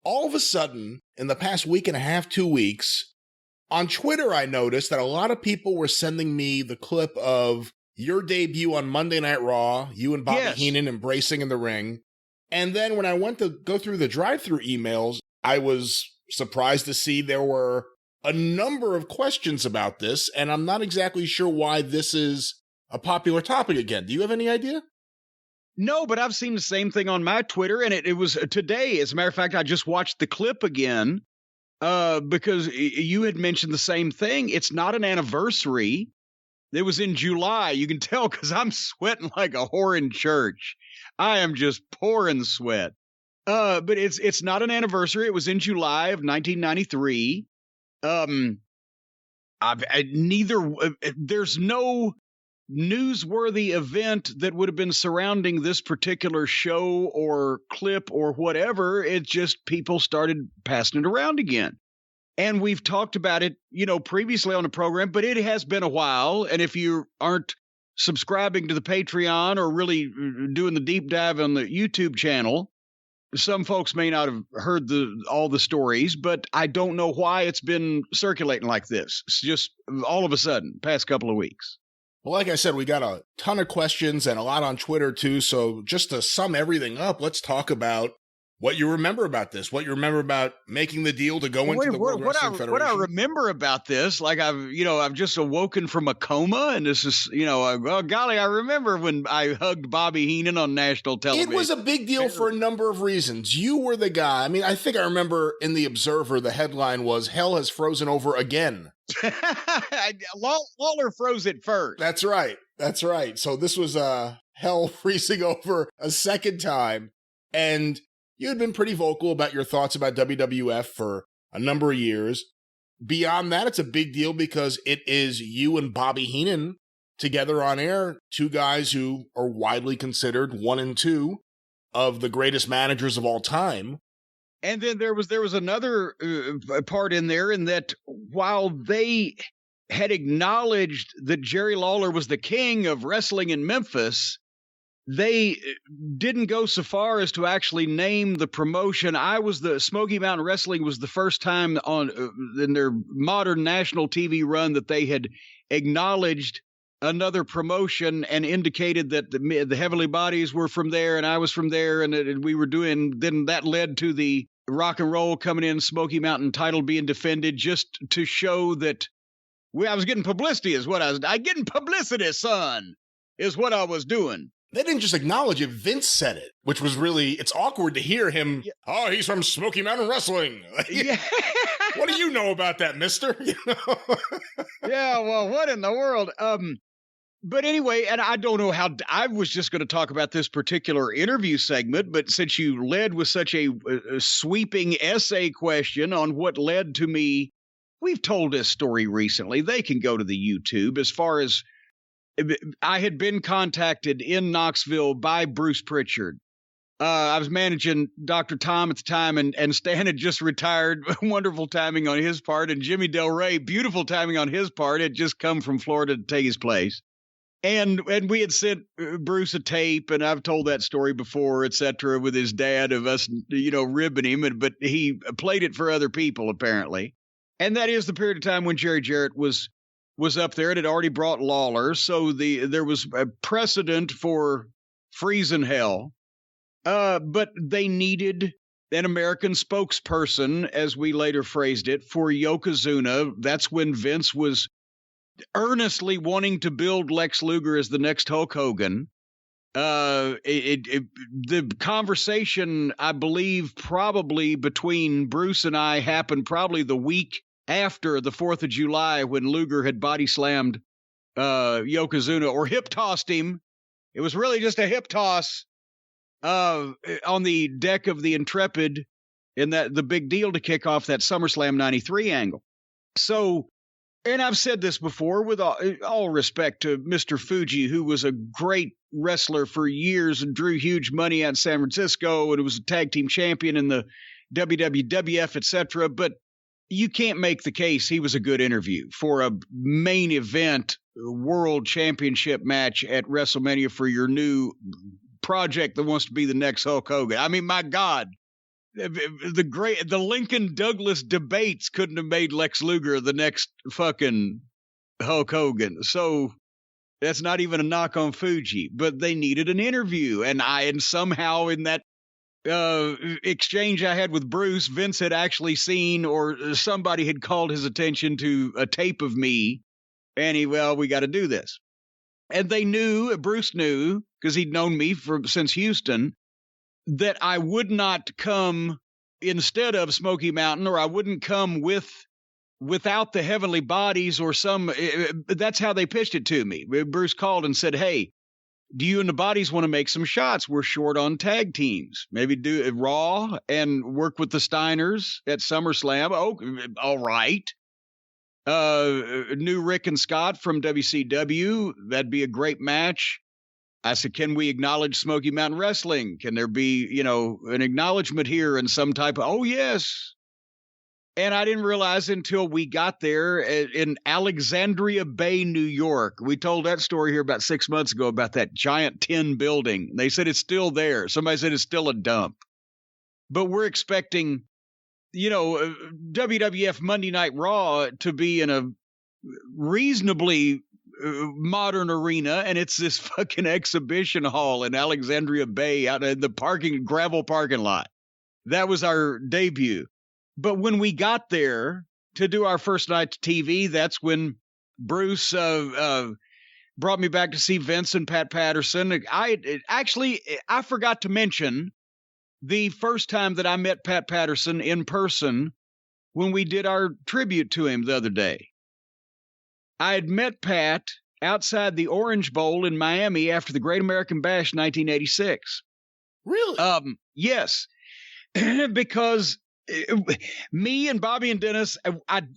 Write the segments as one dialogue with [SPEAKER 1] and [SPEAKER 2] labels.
[SPEAKER 1] all of a sudden, in the past week and a half, 2 weeks, on Twitter, I noticed that a lot of people were sending me the clip of your debut on Monday Night Raw, you and Bobby Heenan embracing in the ring. And then when I went to go through the drive-thru emails, I was surprised to see there were a number of questions about this, and I'm not exactly sure why this is a popular topic again. Do you have any idea?
[SPEAKER 2] No, but I've seen the same thing on my Twitter, and it was today. As a matter of fact, I just watched the clip again because you had mentioned the same thing. It's not an anniversary. It was in July. You can tell because I'm sweating like a whore in church. I am just pouring sweat. But it's not an anniversary. It was in July of 1993. There's no newsworthy event that would have been surrounding this particular show or clip or whatever. It's just people started passing it around again. And we've talked about it, previously on the program, but it has been a while. And if you aren't subscribing to the Patreon or really doing the deep dive on the YouTube channel, some folks may not have heard all the stories, but I don't know why it's been circulating like this. It's just all of a sudden, past couple of weeks.
[SPEAKER 1] Well, like I said, we got a ton of questions and a lot on Twitter, too. So just to sum everything up, let's talk about what you remember about this, what you remember about making the deal to go into the World Wrestling Federation.
[SPEAKER 2] What I remember about this, like I've just awoken from a coma, and this is, oh, golly, I remember when I hugged Bobby Heenan on national television.
[SPEAKER 1] It was a big deal for a number of reasons. You were the guy. I mean, I think I remember in the Observer, the headline was, "Hell has frozen over again."
[SPEAKER 2] Lawler froze it first.
[SPEAKER 1] That's right. So this was hell freezing over a second time. And you had been pretty vocal about your thoughts about WWF for a number of years. Beyond that, it's a big deal because it is you and Bobby Heenan together on air, two guys who are widely considered 1 and 2 of the greatest managers of all time.
[SPEAKER 2] And then there was another part in there in that while they had acknowledged that Jerry Lawler was the king of wrestling in Memphis, they didn't go so far as to actually name the promotion. Smoky Mountain Wrestling was the first time in their modern national TV run that they had acknowledged another promotion and indicated that the Heavenly Bodies were from there and I was from there and we were doing. Then that led to the Rock and Roll coming in, Smoky Mountain title being defended, just to show that I was getting publicity. Getting publicity, son, is what I was doing.
[SPEAKER 1] They didn't just acknowledge it. Vince said it, which was it's awkward to hear him. Yeah. Oh, he's from Smoky Mountain Wrestling. Yeah. What do you know about that, mister?
[SPEAKER 2] Yeah, well, what in the world? But anyway, and I don't know how, I was just going to talk about this particular interview segment, but since you led with such a sweeping essay question on what led to me, we've told this story recently. They can go to the YouTube. As far as I had been contacted in Knoxville by Bruce Pritchard. I was managing Dr. Tom at the time, and Stan had just retired. Wonderful timing on his part. And Jimmy Del Rey, beautiful timing on his part, had just come from Florida to take his place. And we had sent Bruce a tape, and I've told that story before, et cetera, with his dad of us, ribbing him, but he played it for other people, apparently. And that is the period of time when Jerry Jarrett was up there. It had already brought Lawler, so there was a precedent for freezing hell. But they needed an American spokesperson, as we later phrased it, for Yokozuna. That's when Vince was earnestly wanting to build Lex Luger as the next Hulk Hogan. The conversation, I believe, probably between Bruce and I happened probably the week after the 4th of July when Luger had body slammed Yokozuna, or hip tossed him. It was really just a hip toss on the deck of the Intrepid in the big deal to kick off that SummerSlam 93 angle. So, and I've said this before with all respect to Mr. Fuji, who was a great wrestler for years and drew huge money out in San Francisco and was a tag team champion in the WWF, etc. But you can't make the case he was a good interview for a main event world championship match at WrestleMania for your new project that wants to be the next Hulk Hogan. I mean, my God, the Lincoln Douglas debates couldn't have made Lex Luger the next fucking Hulk Hogan. So that's not even a knock on Fuji, but they needed an interview. And somehow in that exchange I had with Bruce, Vince had actually seen, or somebody had called his attention to a tape of me. And we got to do this. And they knew, Bruce knew, because he'd known me since Houston, that I would not come instead of Smoky Mountain, or I wouldn't come without the Heavenly Bodies or that's how they pitched it to me. Bruce called and said, hey, do you and the Bodies want to make some shots? We're short on tag teams. Maybe do it Raw and work with the Steiners at SummerSlam. Oh, all right. New Rick and Scott from WCW. That'd be a great match. I said, can we acknowledge Smoky Mountain Wrestling? Can there be, an acknowledgement here and some type of, oh, yes. And I didn't realize until we got there in Alexandria Bay, New York. We told that story here about 6 months ago about that giant tin building. They said it's still there. Somebody said it's still a dump. But we're expecting, WWF Monday Night Raw to be in a reasonably modern arena, and it's this fucking exhibition hall in Alexandria Bay out in the gravel parking lot. That was our debut. But when we got there to do our first night TV, that's when Bruce brought me back to see Vince and Pat Patterson. I forgot to mention the first time that I met Pat Patterson in person when we did our tribute to him the other day. I had met Pat outside the Orange Bowl in Miami after the Great American Bash 1986.
[SPEAKER 1] Really?
[SPEAKER 2] Yes, because me and Bobby and Dennis,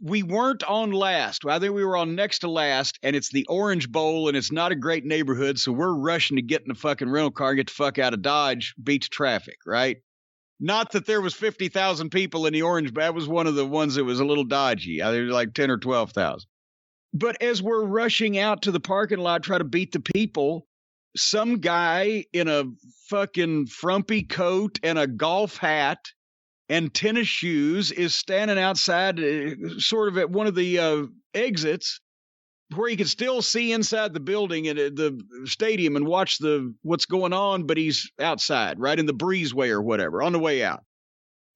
[SPEAKER 2] we weren't on last. I think we were on next to last, and it's the Orange Bowl, and it's not a great neighborhood, so we're rushing to get in the fucking rental car and get the fuck out of Dodge, beat traffic, right? Not that there was 50,000 people in the Orange Bowl. That was one of the ones that was a little dodgy. There was like 10 or 12,000. But as we're rushing out to the parking lot, try to beat the people, some guy in a fucking frumpy coat and a golf hat and tennis shoes is standing outside, sort of at one of the exits, where you can still see inside the building and the stadium and watch what's going on, but he's outside, right in the breezeway or whatever, on the way out.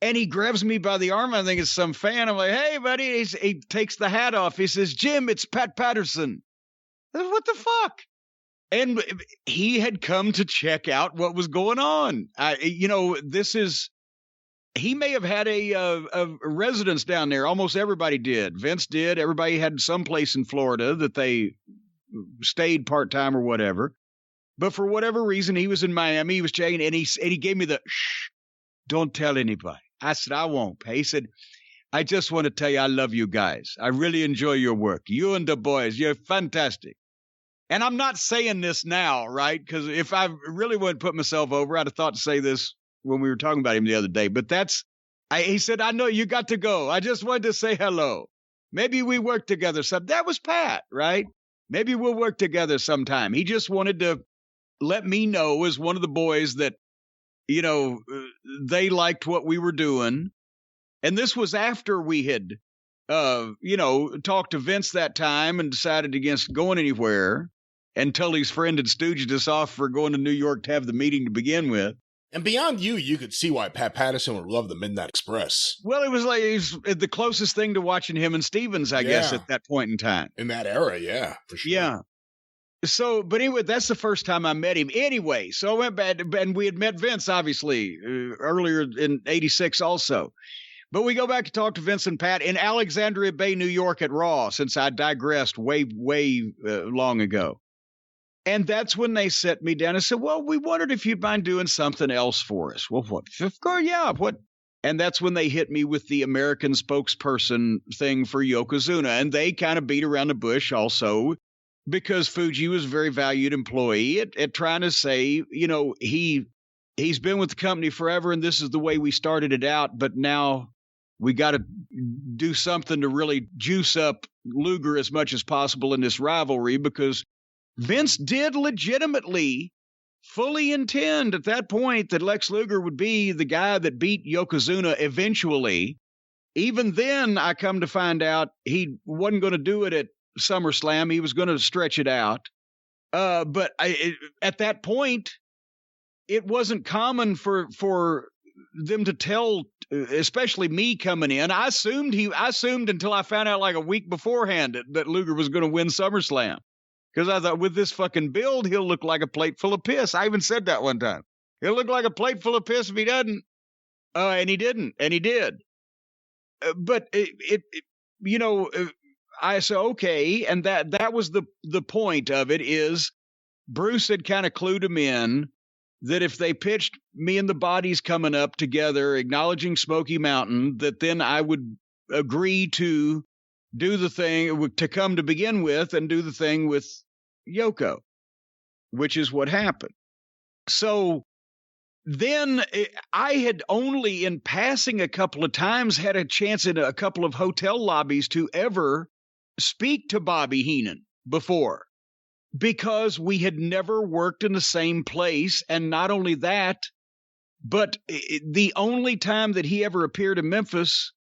[SPEAKER 2] And he grabs me by the arm. I think it's some fan. I'm like, hey, buddy. He takes the hat off. He says, Jim, it's Pat Patterson. What the fuck? And he had come to check out what was going on. He may have had a residence down there. Almost everybody did. Vince did. Everybody had some place in Florida that they stayed part-time or whatever. But for whatever reason, he was in Miami. He was checking, and he gave me the, shh, don't tell anybody. I said, I won't. He said, I just want to tell you I love you guys. I really enjoy your work. You and the boys, you're fantastic. And I'm not saying this now, right? Because if I really wouldn't put myself over, I'd have thought to say this when we were talking about him the other day. But he said, I know you got to go. I just wanted to say hello. Maybe we work together some. That was Pat, right? Maybe we'll work together sometime. He just wanted to let me know as one of the boys that, they liked what we were doing. And this was after we had, talked to Vince that time and decided against going anywhere, and Tully's friend had stooged us off for going to New York to have the meeting to begin with.
[SPEAKER 1] And beyond you could see why Pat Patterson would love the Midnight Express.
[SPEAKER 2] Well, it was like the closest thing to watching him and Stevens, I guess, at that point in time.
[SPEAKER 1] In that era, yeah, for sure.
[SPEAKER 2] Yeah. So, but anyway, that's the first time I met him. Anyway, so I went back, and we had met Vince, obviously, earlier in 86 also. But we go back to talk to Vince and Pat in Alexandria Bay, New York at Raw, since I digressed way long ago. And that's when they set me down and said, well, we wondered if you'd mind doing something else for us. Well, what? Of course, yeah. What? And that's when they hit me with the American spokesperson thing for Yokozuna. And they kind of beat around the bush also, because Fuji was a very valued employee at trying to say, he's been with the company forever, and this is the way we started it out. But now we got to do something to really juice up Luger as much as possible in this rivalry, because Vince did legitimately fully intend at that point that Lex Luger would be the guy that beat Yokozuna eventually. Even then, I come to find out he wasn't going to do it at SummerSlam. He was going to stretch it out. But at that point, it wasn't common for them to tell, especially me coming in. I assumed until I found out like a week beforehand that Luger was going to win SummerSlam. Because I thought, with this fucking build, he'll look like a plate full of piss. I even said that one time. He'll look like a plate full of piss if he doesn't. And he didn't, and he did. But I said, okay, and that was the point of it, is Bruce had kind of clued him in that if they pitched me and the Bodies coming up together, acknowledging Smoky Mountain, that then I would agree to do the thing, to come to begin with, and do the thing with Yoko, which is what happened. So then I had only in passing a couple of times had a chance in a couple of hotel lobbies to ever speak to Bobby Heenan before, because we had never worked in the same place. And not only that, but the only time that he ever appeared in Memphis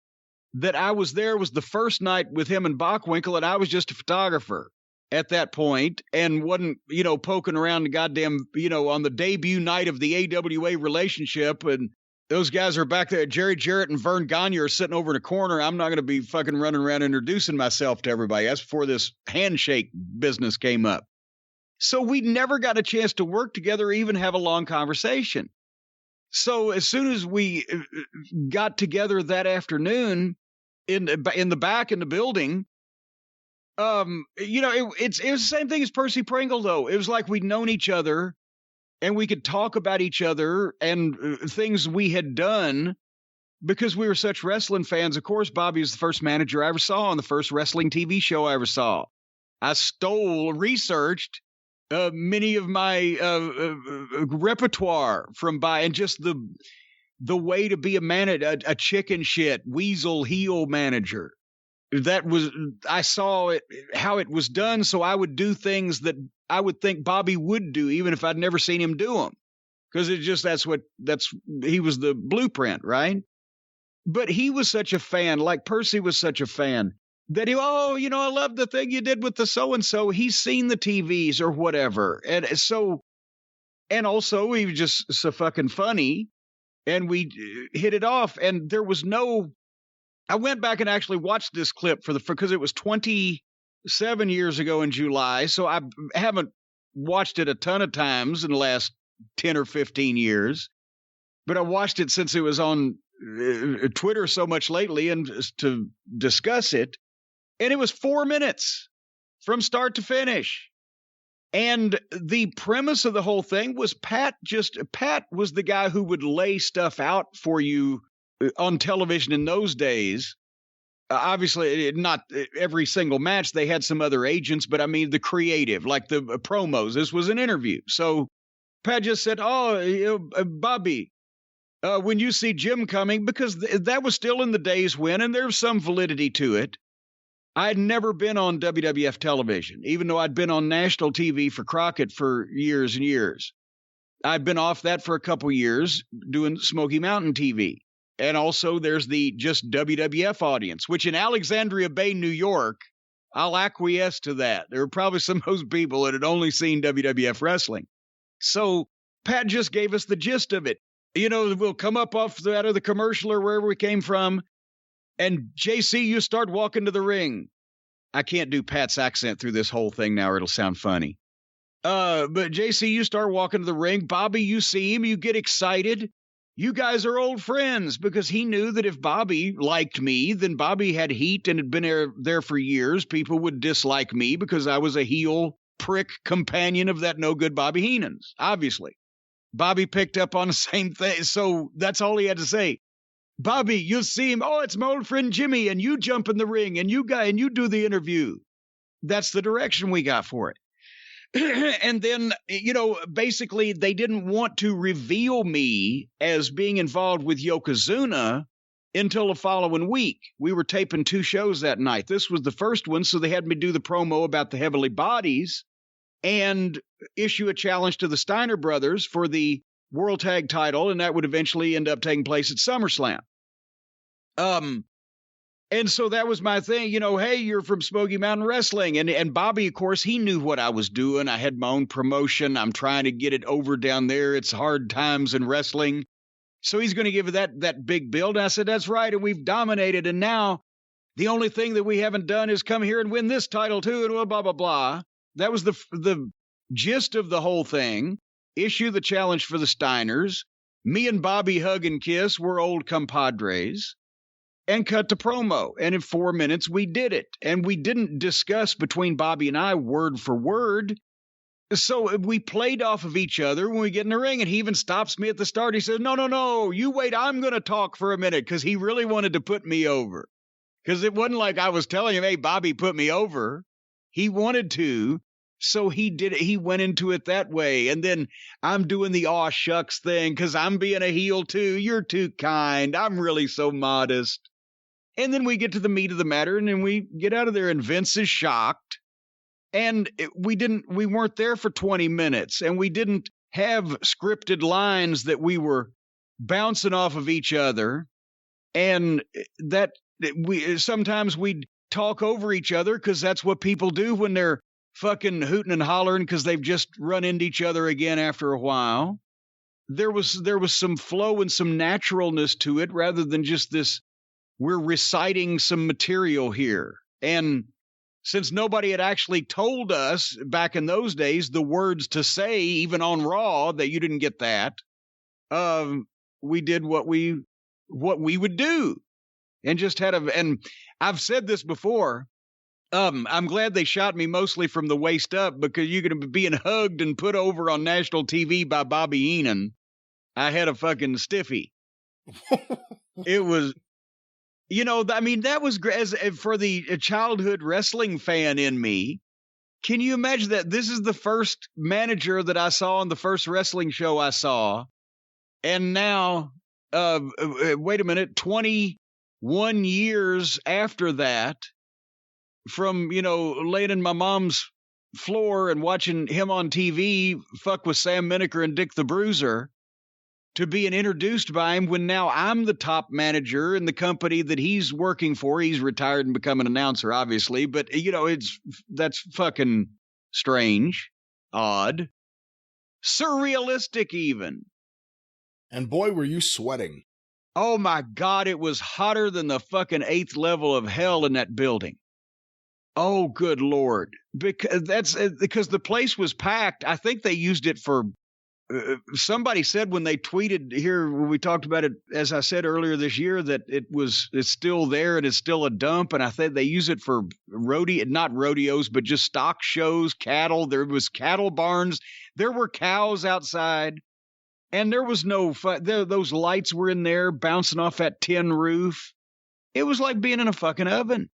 [SPEAKER 2] that I was there was the first night with him and Bockwinkel, and I was just a photographer at that point and wasn't, poking around the goddamn, on the debut night of the AWA relationship. And those guys are back there. Jerry Jarrett and Vern Gagne are sitting over in a corner. I'm not going to be fucking running around introducing myself to everybody. That's before this handshake business came up. So we never got a chance to work together or even have a long conversation. So as soon as we got together that afternoon in the back in the building, it was the same thing as Percy Pringle, though. It was like we'd known each other and we could talk about each other and things we had done because we were such wrestling fans. Of course, Bobby was the first manager I ever saw on the first wrestling TV show I ever saw. I researched many of my repertoire from Bobby, and just the way to be a chicken shit weasel heel manager. I saw it, how it was done, so I would do things that I would think Bobby would do, even if I'd never seen him do them. Because he was the blueprint, right? But he was such a fan, like Percy was such a fan, that I love the thing you did with the so-and-so. He's seen the TVs or whatever. And also he was just so fucking funny, and we hit it off, and there was I went back and actually watched this clip because it was 27 years ago in July. So I haven't watched it a ton of times in the last 10 or 15 years, but I watched it since it was on Twitter so much lately and to discuss it. And it was 4 minutes from start to finish. And the premise of the whole thing was Pat was the guy who would lay stuff out for you on television in those days. Obviously, not every single match. They had some other agents, but I mean the creative, like the promos. This was an interview. So Pat just said, Bobby, when you see Jim coming, because that was still in the days when, and there's some validity to it, I had never been on WWF television, even though I'd been on national TV for Crockett for years and years. I'd been off that for a couple years doing Smoky Mountain TV. And also there's the just WWF audience, which in Alexandria Bay, New York, I'll acquiesce to that. There were probably some of those people that had only seen WWF wrestling. So Pat just gave us the gist of it. We'll come up out of the commercial or wherever we came from. And JC, you start walking to the ring. I can't do Pat's accent through this whole thing now or it'll sound funny. But JC, you start walking to the ring. Bobby, you see him, you get excited. You guys are old friends, because he knew that if Bobby liked me, then Bobby had heat and had been there for years. People would dislike me because I was a heel prick companion of that no good Bobby Heenan's, obviously. Bobby picked up on the same thing. So that's all he had to say. Bobby, you see him. Oh, it's my old friend Jimmy. And you jump in the ring and you do the interview. That's the direction we got for it. And then, basically they didn't want to reveal me as being involved with Yokozuna until the following week. We were taping 2 shows that night. This was the first one, so they had me do the promo about the Heavenly Bodies. and issue a challenge to the Steiner brothers for the World Tag title, and that would eventually end up taking place at SummerSlam. And so that was my thing, hey, you're from Smoky Mountain Wrestling. And Bobby, of course, he knew what I was doing. I had my own promotion. I'm trying to get it over down there. It's hard times in wrestling. So he's going to give it that big build. And I said, that's right. And we've dominated. And now the only thing that we haven't done is come here and win this title too. And blah, blah, blah. That was the gist of the whole thing. Issue the challenge for the Steiners. Me and Bobby hug and kiss. We're old compadres. And cut to promo. And in 4 minutes, we did it. And we didn't discuss between Bobby and I word for word. So we played off of each other when we get in the ring. And he even stops me at the start. He says, no, you wait. I'm going to talk for a minute. Because he really wanted to put me over. Because it wasn't like I was telling him, hey, Bobby, put me over. He wanted to. So he did it. He went into it that way. And then I'm doing the aw shucks thing because I'm being a heel too. You're too kind. I'm really so modest. And then we get to the meat of the matter, and then we get out of there, and Vince is shocked. And we weren't there for 20 minutes, and we didn't have scripted lines that we were bouncing off of each other. And that sometimes we'd talk over each other because that's what people do when they're fucking hooting and hollering because they've just run into each other again after a while. There was some flow and some naturalness to it rather than just this. We're reciting some material here. And since nobody had actually told us back in those days the words to say, even on Raw, that you didn't get that, we did what we would do. And just and I've said this before, I'm glad they shot me mostly from the waist up because you're going to be being hugged and put over on national TV by Bobby Heenan. I had a fucking stiffy. It was... that was great. For the childhood wrestling fan in me, can you imagine that this is the first manager that I saw on the first wrestling show I saw? And now, wait a minute, 21 years after that, from, laying in my mom's floor and watching him on TV fuck with Sam Miniker and Dick the Bruiser, to being introduced by him when now I'm the top manager in the company that he's working for. He's retired and become an announcer, obviously, but that's fucking strange, odd, surrealistic even.
[SPEAKER 1] And boy, were you sweating.
[SPEAKER 2] Oh my God, it was hotter than the fucking 8th level of hell in that building. Oh, good Lord. Because the place was packed. I think they used it for somebody said when they tweeted here, when we talked about it, as I said earlier this year, that it's still there and it's still a dump. And I think they use it for not rodeos, but just stock shows, cattle. There was cattle barns. There were cows outside and there was no those lights were in there bouncing off that tin roof. It was like being in a fucking oven.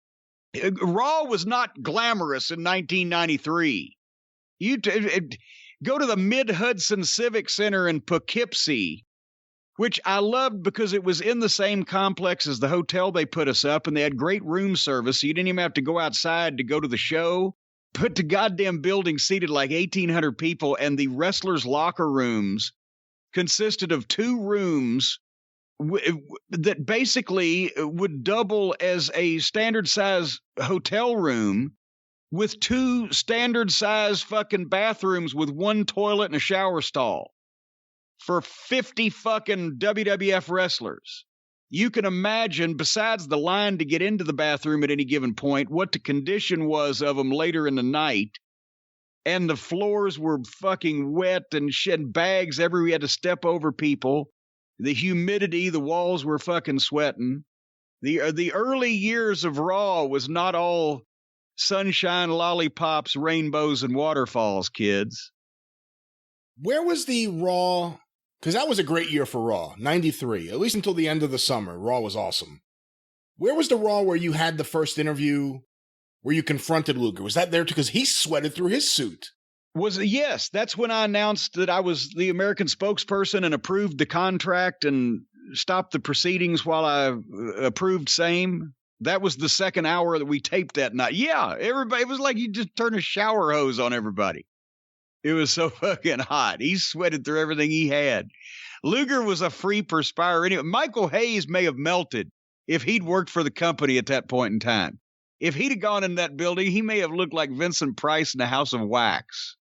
[SPEAKER 2] Raw was not glamorous in 1993. Go to the Mid-Hudson Civic Center in Poughkeepsie, which I loved because it was in the same complex as the hotel they put us up, and they had great room service, so you didn't even have to go outside to go to the show. But the goddamn building seated like 1,800 people, and the wrestlers' locker rooms consisted of 2 rooms that basically would double as a standard-size hotel room, with 2 standard-size fucking bathrooms with 1 toilet and a shower stall for 50 fucking WWF wrestlers. You can imagine, besides the line to get into the bathroom at any given point, what the condition was of them later in the night. And the floors were fucking wet and shit, bags everywhere. We had to step over people. The humidity, the walls were fucking sweating. The early years of Raw was not all sunshine, lollipops, rainbows, and waterfalls, kids.
[SPEAKER 1] Where was the Raw? Because that was a great year for Raw, 93. At least until the end of the summer, Raw was awesome. Where was the Raw where you had the first interview where you confronted Luger? Was that there because he sweated through his suit?
[SPEAKER 2] Yes, that's when I announced that I was the American spokesperson and approved the contract and stopped the proceedings while I approved same. That was the second hour that we taped that night. Yeah, everybody, it was like you just turn a shower hose on everybody. It was so fucking hot. He sweated through everything he had. Luger was a free perspire. Anyway, Michael Hayes may have melted if he'd worked for the company at that point in time. If he'd have gone in that building, he may have looked like Vincent Price in a House of Wax.